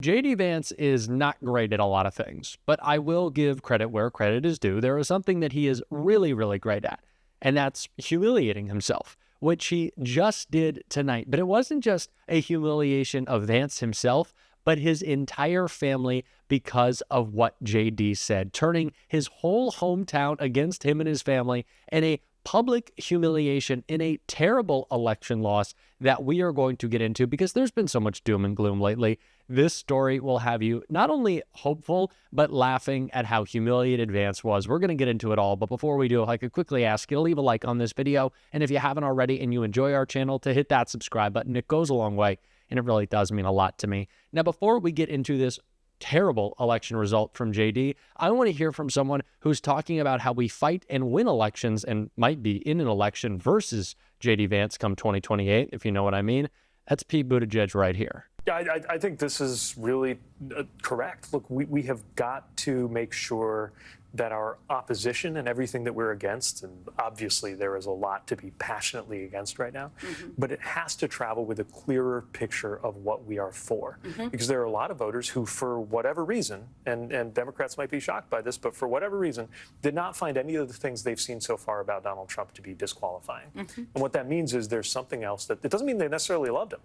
JD Vance is not great at a lot of things, but I will give credit where credit is due. There is something that he is really, really great at, and that's humiliating himself, which he just did tonight. But it wasn't just a humiliation of Vance himself, but his entire family because of what JD said, turning his whole hometown against him and his family in a public humiliation in a terrible election loss that we are going to get into because there's been so much doom and gloom lately. This story will have you not only hopeful, but laughing at how humiliated Vance was. We're going to get into it all, but before we do, I could quickly ask you to leave a like on this video, and if you haven't already and you enjoy our channel, to hit that subscribe button. It goes a long way, and it really does mean a lot to me. Now, before we get into this terrible election result from JD, I want to hear from someone who's talking about how we fight and win elections and might be in an election versus JD Vance come 2028, if you know what I mean. That's Pete Buttigieg right here. Yeah, I think this is really correct. Look, we have got to make sure that our opposition and everything that we're against, and obviously there is a lot to be passionately against right now, but it has to travel with a clearer picture of what we are for. Because there are a lot of voters who, for whatever reason, and Democrats might be shocked by this, but for whatever reason, did not find any of the things they've seen so far about Donald Trump to be disqualifying. And what that means is there's something else that, it doesn't mean they necessarily loved him,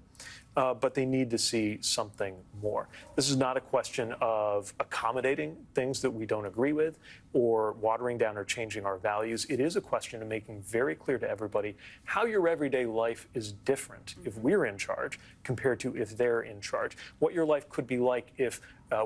but they need to see something more. This is not a question of accommodating things that we don't agree with or watering down or changing our values. It is a question of making very clear to everybody how your everyday life is different if we're in charge compared to if they're in charge. What your life could be like if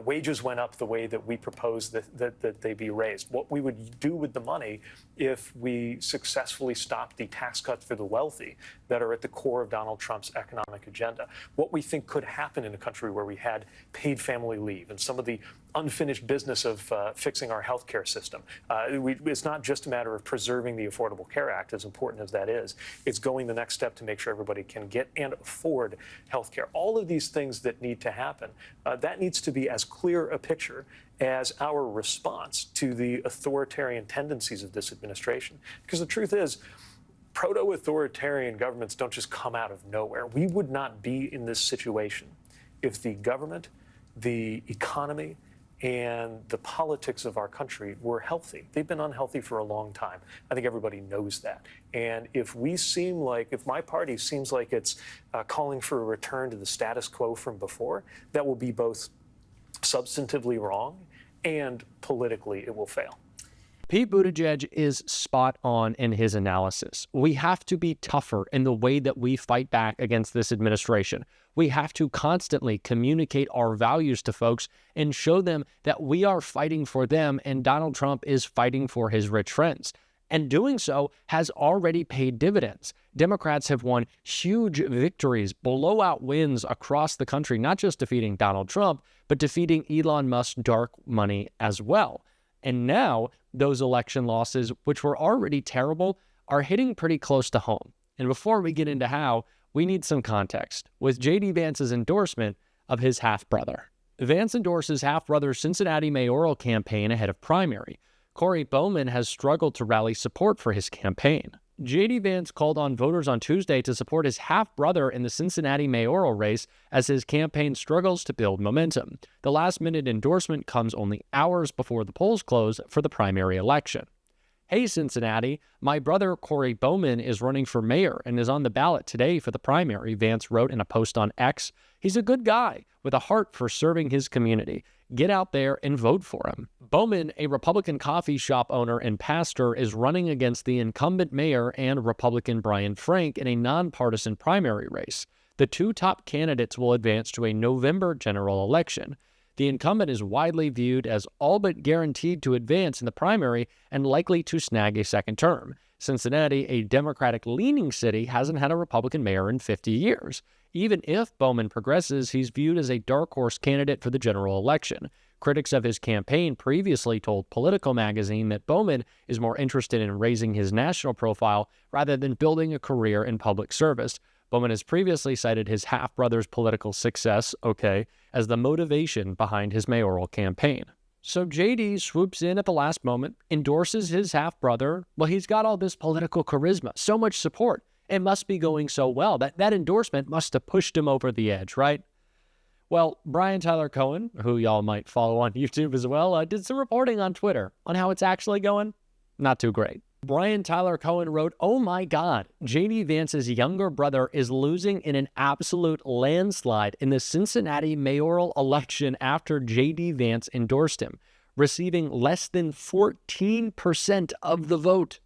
wages went up the way that we propose that they be raised. What we would do with the money if we successfully stopped the tax cuts for the wealthy that are at the core of Donald Trump's economic agenda. What we think could happen in a country where we had paid family leave and some of the unfinished business of fixing our healthcare system. It's not just a matter of preserving the Affordable Care Act, as important as that is. It's going the next step to make sure everybody can get and afford healthcare. All of these things that need to happen, that needs to be as clear a picture as our response to the authoritarian tendencies of this administration. Because the truth is, proto-authoritarian governments don't just come out of nowhere. We would not be in this situation if the government, the economy, and the politics of our country were healthy. They've been unhealthy for a long time. I think everybody knows that. And if my party seems like it's calling for a return to the status quo from before, that will be both substantively wrong and politically it will fail. Pete Buttigieg is spot on in his analysis. We have to be tougher in the way that we fight back against this administration. We have to constantly communicate our values to folks and show them that we are fighting for them and Donald Trump is fighting for his rich friends. And doing so has already paid dividends. Democrats have won huge victories, blowout wins across the country, not just defeating Donald Trump, but defeating Elon Musk's dark money as well. And now those election losses, which were already terrible, are hitting pretty close to home. And before we get into how, we need some context with JD Vance's endorsement of his half-brother. Vance endorses half-brother's Cincinnati mayoral campaign ahead of primary. Corey Bowman has struggled to rally support for his campaign. JD Vance called on voters on Tuesday to support his half-brother in the Cincinnati mayoral race as his campaign struggles to build momentum. The last-minute endorsement comes only hours before the polls close for the primary election. Hey Cincinnati, my brother Corey Bowman is running for mayor and is on the ballot today for the primary, Vance wrote in a post on X. He's a good guy with a heart for serving his community. Get out there and vote for him. Bowman, a Republican coffee shop owner and pastor, is running against the incumbent mayor and Republican Brian Frank in a nonpartisan primary race. The two top candidates will advance to a November general election. The incumbent is widely viewed as all but guaranteed to advance in the primary and likely to snag a second term. Cincinnati, a Democratic-leaning city, hasn't had a Republican mayor in 50 years. Even if Bowman progresses, he's viewed as a dark horse candidate for the general election. Critics of his campaign previously told Politico magazine that Bowman is more interested in raising his national profile rather than building a career in public service. Bowman has previously cited his half-brother's political success, as the motivation behind his mayoral campaign. So JD swoops in at the last moment, endorses his half-brother. Well, he's got all this political charisma, so much support. It must be going so well. That endorsement must have pushed him over the edge, right? Well, Brian Tyler Cohen, who y'all might follow on YouTube as well, did some reporting on Twitter on how it's actually going. Not too great. Brian Tyler Cohen wrote, "Oh my God, JD Vance's younger brother is losing in an absolute landslide in the Cincinnati mayoral election after JD Vance endorsed him, receiving less than 14% of the vote."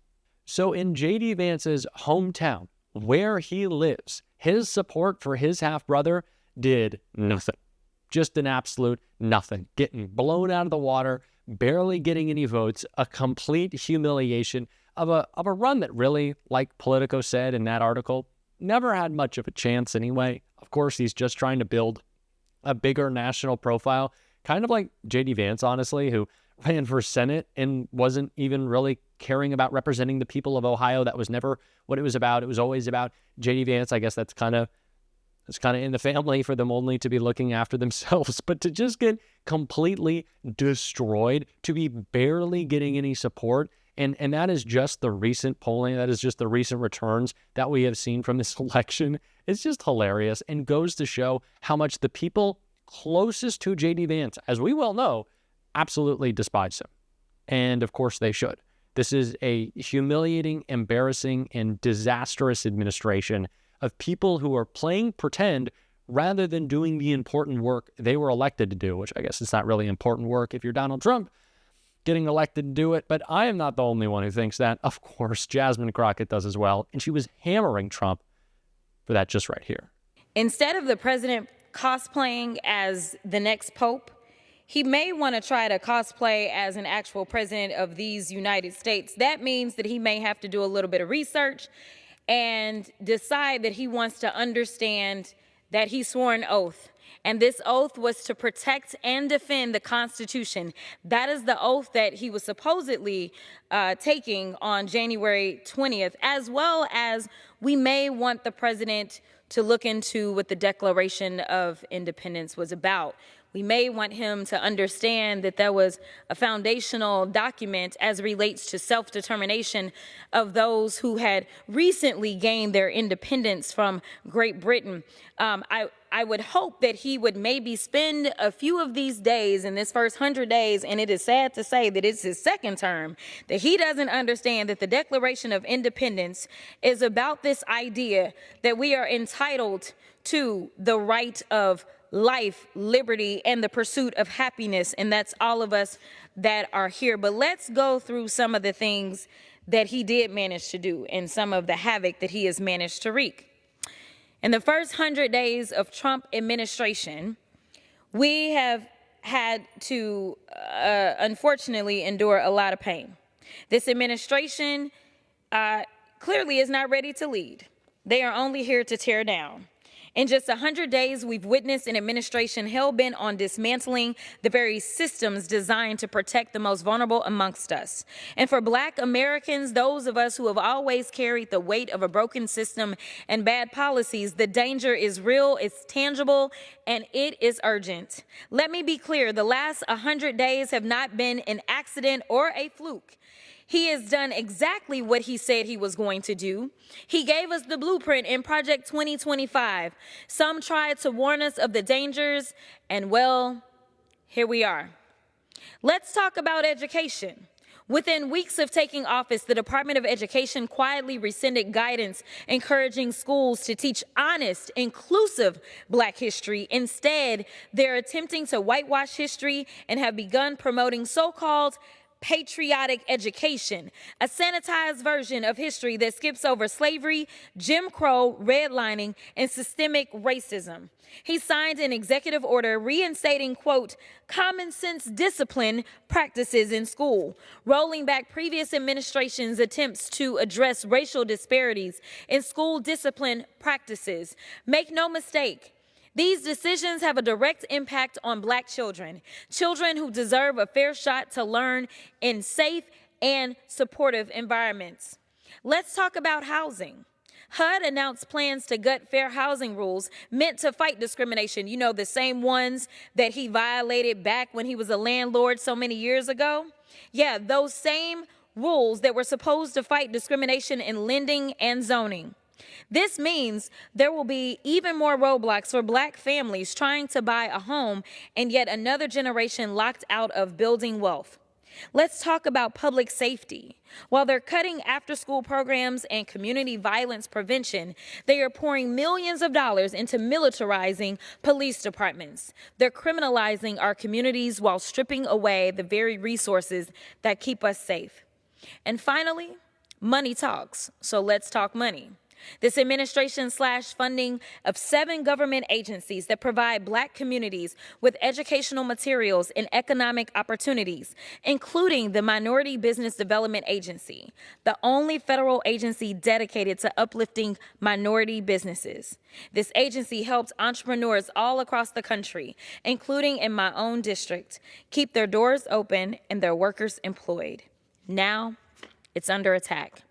So in JD Vance's hometown, where he lives, his support for his half-brother did nothing. Just an absolute nothing. Getting blown out of the water, barely getting any votes, a complete humiliation of a run that really, like Politico said in that article, never had much of a chance anyway. Of course, he's just trying to build a bigger national profile, kind of like JD Vance, honestly, who ran for Senate and wasn't even really caring about representing the people of Ohio. That was never what it was about. It was always about JD Vance. I guess that's kind of in the family for them only to be looking after themselves. But to just get completely destroyed, to be barely getting any support, and that is just the recent polling, that is just the recent returns that we have seen from this election. It's just hilarious and goes to show how much the people closest to JD Vance, as we well know, absolutely despise him. And of course they should. This is a humiliating, embarrassing, and disastrous administration of people who are playing pretend rather than doing the important work they were elected to do, which I guess it's not really important work if you're Donald Trump getting elected to do it. But I am not the only one who thinks that. Of course, Jasmine Crockett does as well. And she was hammering Trump for that just right here. Instead of the president cosplaying as the next pope, he may want to try to cosplay as an actual president of these United States. That means that he may have to do a little bit of research and decide that he wants to understand that he swore an oath. And this oath was to protect and defend the Constitution. That is the oath that he was supposedly taking on January 20th, as well as we may want the president to look into what the Declaration of Independence was about. We may want him to understand that there was a foundational document as it relates to self-determination of those who had recently gained their independence from Great Britain. I would hope that he would maybe spend a few of these days in this first 100 days, and it is sad to say that it's his second term, that he doesn't understand that the Declaration of Independence is about this idea that we are entitled to the right of life, liberty, and the pursuit of happiness, and that's all of us that are here. But let's go through some of the things that he did manage to do and some of the havoc that he has managed to wreak. In the first 100 days of Trump administration, we have had to, unfortunately, endure a lot of pain. This administration clearly is not ready to lead. They are only here to tear down. In just 100 days, we've witnessed an administration hell-bent on dismantling the very systems designed to protect the most vulnerable amongst us. And for Black Americans, those of us who have always carried the weight of a broken system and bad policies, the danger is real, it's tangible, and it is urgent. Let me be clear, the last 100 days have not been an accident or a fluke. He has done exactly what he said he was going to do. He gave us the blueprint in Project 2025. Some tried to warn us of the dangers, and well, here we are. Let's talk about education. Within weeks of taking office, the Department of Education quietly rescinded guidance encouraging schools to teach honest, inclusive Black history. Instead, they're attempting to whitewash history and have begun promoting so-called patriotic education, a sanitized version of history that skips over slavery, Jim Crow, redlining, and systemic racism. He signed an executive order reinstating, quote, common sense discipline practices in school, rolling back previous administrations' attempts to address racial disparities in school discipline practices. Make no mistake, these decisions have a direct impact on Black children, children who deserve a fair shot to learn in safe and supportive environments. Let's talk about housing. HUD announced plans to gut fair housing rules meant to fight discrimination. You know, the same ones that he violated back when he was a landlord so many years ago. Yeah, those same rules that were supposed to fight discrimination in lending and zoning. This means there will be even more roadblocks for Black families trying to buy a home and yet another generation locked out of building wealth. Let's talk about public safety. While they're cutting after-school programs and community violence prevention, they are pouring millions of dollars into militarizing police departments. They're criminalizing our communities while stripping away the very resources that keep us safe. And finally, money talks. So let's talk money. This administration slashed funding of 7 government agencies that provide Black communities with educational materials and economic opportunities, including the Minority Business Development Agency, the only federal agency dedicated to uplifting minority businesses. This agency helps entrepreneurs all across the country, including in my own district, keep their doors open and their workers employed. Now, it's under attack.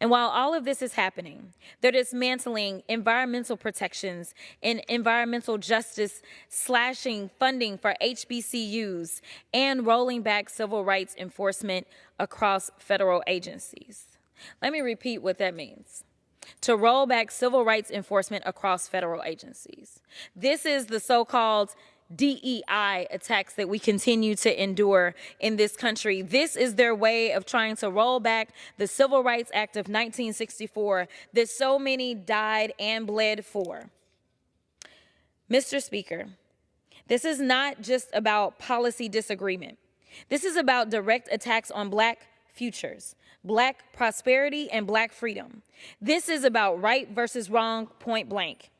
And while all of this is happening, they're dismantling environmental protections and environmental justice, slashing funding for HBCUs, and rolling back civil rights enforcement across federal agencies. Let me repeat what that means. To roll back civil rights enforcement across federal agencies. This is the so-called DEI attacks that we continue to endure in this country. This is their way of trying to roll back the Civil Rights Act of 1964 that so many died and bled for. Mr. Speaker, this is not just about policy disagreement. This is about direct attacks on Black futures, Black prosperity, and Black freedom. This is about right versus wrong, point blank.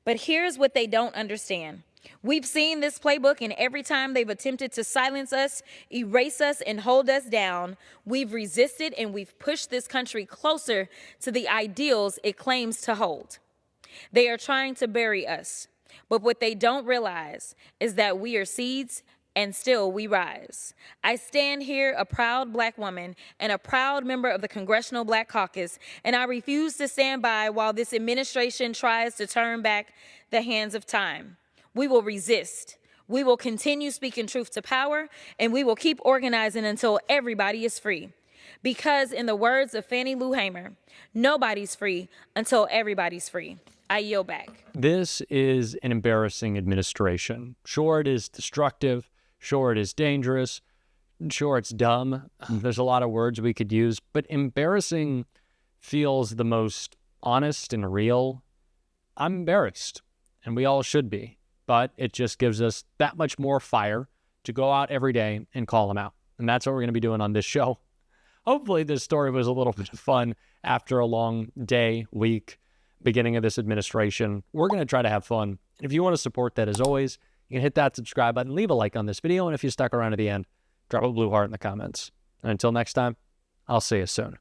But here's what they don't understand. We've seen this playbook, and every time they've attempted to silence us, erase us, and hold us down, we've resisted and we've pushed this country closer to the ideals it claims to hold. They are trying to bury us, but what they don't realize is that we are seeds and still we rise. I stand here a proud Black woman and a proud member of the Congressional Black Caucus, and I refuse to stand by while this administration tries to turn back the hands of time. We will resist. We will continue speaking truth to power, and we will keep organizing until everybody is free. Because in the words of Fannie Lou Hamer, nobody's free until everybody's free. I yield back. This is an embarrassing administration. Sure, it is destructive. Sure, it is dangerous. Sure, it's dumb. There's a lot of words we could use, but embarrassing feels the most honest and real. I'm embarrassed, and we all should be. But it just gives us that much more fire to go out every day and call them out. And that's what we're going to be doing on this show. Hopefully this story was a little bit of fun after a long day, week, beginning of this administration. We're going to try to have fun. And if you want to support that, as always, you can hit that subscribe button, leave a like on this video, and if you stuck around to the end, drop a blue heart in the comments. And until next time, I'll see you soon.